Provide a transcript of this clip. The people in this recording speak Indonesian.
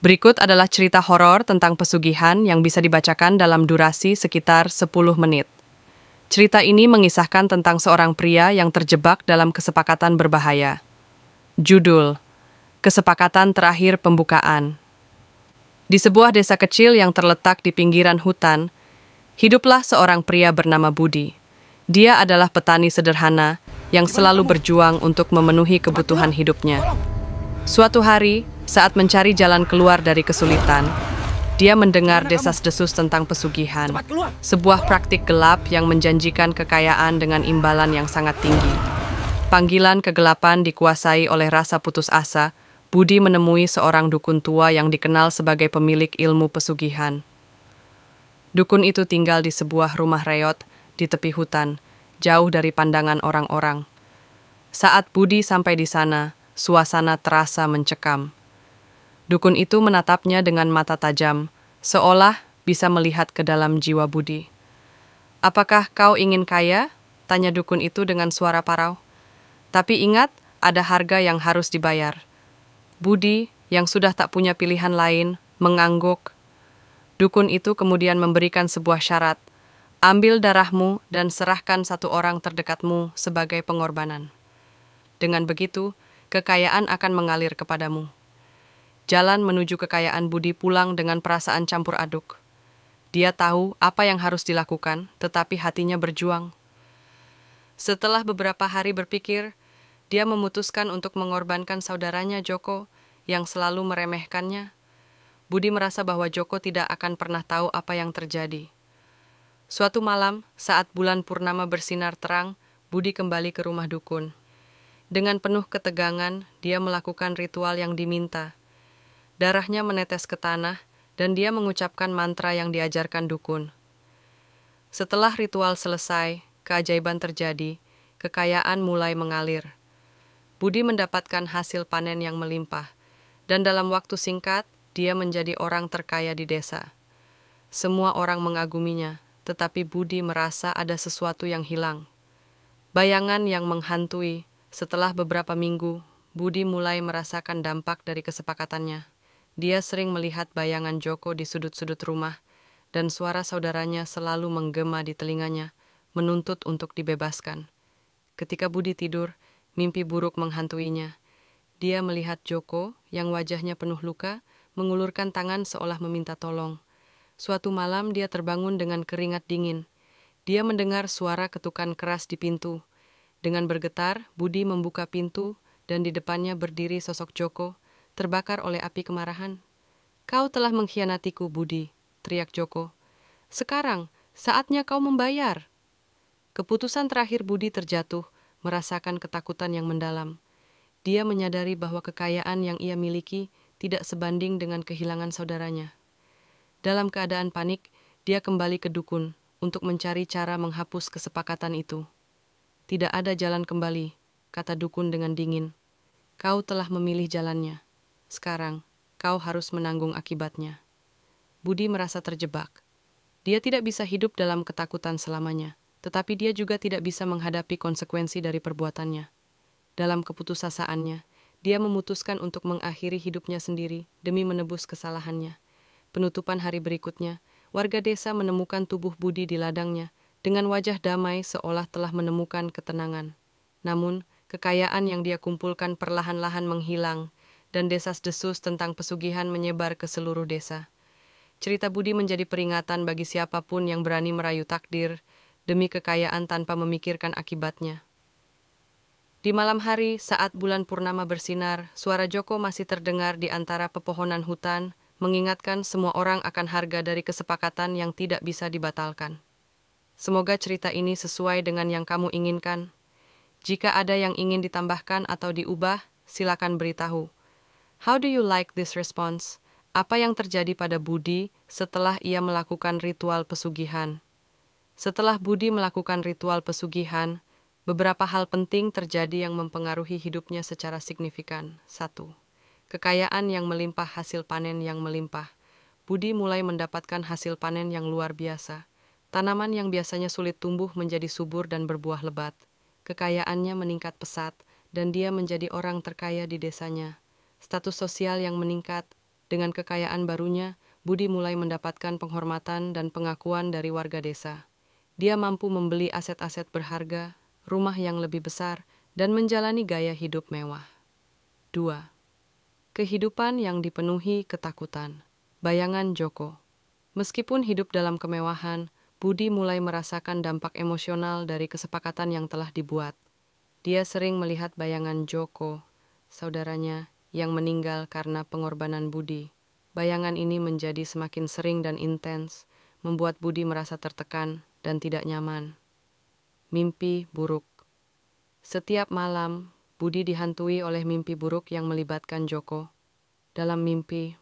Berikut adalah cerita horor tentang pesugihan yang bisa dibacakan dalam durasi sekitar 10 menit. Cerita ini mengisahkan tentang seorang pria yang terjebak dalam kesepakatan berbahaya. Judul: Kesepakatan Terakhir Pembukaan. Di sebuah desa kecil yang terletak di pinggiran hutan, hiduplah seorang pria bernama Budi. Dia adalah petani sederhana yang selalu berjuang untuk memenuhi kebutuhan hidupnya. Suatu hari, saat mencari jalan keluar dari kesulitan, dia mendengar desas-desus tentang pesugihan, sebuah praktik gelap yang menjanjikan kekayaan dengan imbalan yang sangat tinggi. Panggilan kegelapan dikuasai oleh rasa putus asa. Budi menemui seorang dukun tua yang dikenal sebagai pemilik ilmu pesugihan. Dukun itu tinggal di sebuah rumah reot di tepi hutan, jauh dari pandangan orang-orang. Saat Budi sampai di sana, suasana terasa mencekam. Dukun itu menatapnya dengan mata tajam, seolah bisa melihat ke dalam jiwa Budi. "Apakah kau ingin kaya?" tanya dukun itu dengan suara parau. "Tapi ingat, ada harga yang harus dibayar." Budi, yang sudah tak punya pilihan lain, mengangguk. Dukun itu kemudian memberikan sebuah syarat. "Ambil darahmu dan serahkan satu orang terdekatmu sebagai pengorbanan. Dengan begitu, kekayaan akan mengalir kepadamu." Jalan menuju kekayaan Budi pulang dengan perasaan campur aduk. Dia tahu apa yang harus dilakukan, tetapi hatinya berjuang. Setelah beberapa hari berpikir, dia memutuskan untuk mengorbankan saudaranya Joko yang selalu meremehkannya. Budi merasa bahwa Joko tidak akan pernah tahu apa yang terjadi. Suatu malam, saat bulan purnama bersinar terang, Budi kembali ke rumah dukun. Dengan penuh ketegangan, dia melakukan ritual yang diminta. Darahnya menetes ke tanah, dan dia mengucapkan mantra yang diajarkan dukun. Setelah ritual selesai, keajaiban terjadi, kekayaan mulai mengalir. Budi mendapatkan hasil panen yang melimpah, dan dalam waktu singkat, dia menjadi orang terkaya di desa. Semua orang mengaguminya, tetapi Budi merasa ada sesuatu yang hilang. Bayangan yang menghantui. Setelah beberapa minggu, Budi mulai merasakan dampak dari kesepakatannya. Dia sering melihat bayangan Joko di sudut-sudut rumah, dan suara saudaranya selalu menggema di telinganya, menuntut untuk dibebaskan. Ketika Budi tidur, mimpi buruk menghantuinya. Dia melihat Joko, yang wajahnya penuh luka, mengulurkan tangan seolah meminta tolong. Suatu malam dia terbangun dengan keringat dingin. Dia mendengar suara ketukan keras di pintu. Dengan bergetar, Budi membuka pintu, dan di depannya berdiri sosok Joko, terbakar oleh api kemarahan. "Kau telah mengkhianatiku, Budi," teriak Joko. "Sekarang, saatnya kau membayar." Keputusan terakhir Budi terjatuh, merasakan ketakutan yang mendalam. Dia menyadari bahwa kekayaan yang ia miliki tidak sebanding dengan kehilangan saudaranya. Dalam keadaan panik, dia kembali ke dukun untuk mencari cara menghapus kesepakatan itu. "Tidak ada jalan kembali," kata dukun dengan dingin. "Kau telah memilih jalannya. Sekarang, kau harus menanggung akibatnya." Budi merasa terjebak. Dia tidak bisa hidup dalam ketakutan selamanya, tetapi dia juga tidak bisa menghadapi konsekuensi dari perbuatannya. Dalam keputusasaannya, dia memutuskan untuk mengakhiri hidupnya sendiri demi menebus kesalahannya. Penutupan hari berikutnya, warga desa menemukan tubuh Budi di ladangnya, dengan wajah damai seolah telah menemukan ketenangan. Namun, kekayaan yang dia kumpulkan perlahan-lahan menghilang, dan desas-desus tentang pesugihan menyebar ke seluruh desa. Cerita Budi menjadi peringatan bagi siapapun yang berani merayu takdir demi kekayaan tanpa memikirkan akibatnya. Di malam hari, saat bulan purnama bersinar, suara Joko masih terdengar di antara pepohonan hutan, mengingatkan semua orang akan harga dari kesepakatan yang tidak bisa dibatalkan. Semoga cerita ini sesuai dengan yang kamu inginkan. Jika ada yang ingin ditambahkan atau diubah, silakan beritahu. How do you like this response? Apa yang terjadi pada Budi setelah ia melakukan ritual pesugihan? Setelah Budi melakukan ritual pesugihan, beberapa hal penting terjadi yang mempengaruhi hidupnya secara signifikan. 1. Kekayaan yang melimpah, hasil panen yang melimpah. Budi mulai mendapatkan hasil panen yang luar biasa. Tanaman yang biasanya sulit tumbuh menjadi subur dan berbuah lebat. Kekayaannya meningkat pesat, dan dia menjadi orang terkaya di desanya. Status sosial yang meningkat. Dengan kekayaan barunya, Budi mulai mendapatkan penghormatan dan pengakuan dari warga desa. Dia mampu membeli aset-aset berharga, rumah yang lebih besar, dan menjalani gaya hidup mewah. 2. Kehidupan yang dipenuhi ketakutan. Bayangan Joko. Meskipun hidup dalam kemewahan, Budi mulai merasakan dampak emosional dari kesepakatan yang telah dibuat. Dia sering melihat bayangan Joko, saudaranya, yang meninggal karena pengorbanan Budi. Bayangan ini menjadi semakin sering dan intens, membuat Budi merasa tertekan dan tidak nyaman. Mimpi buruk. Setiap malam, Budi dihantui oleh mimpi buruk yang melibatkan Joko. Dalam mimpi,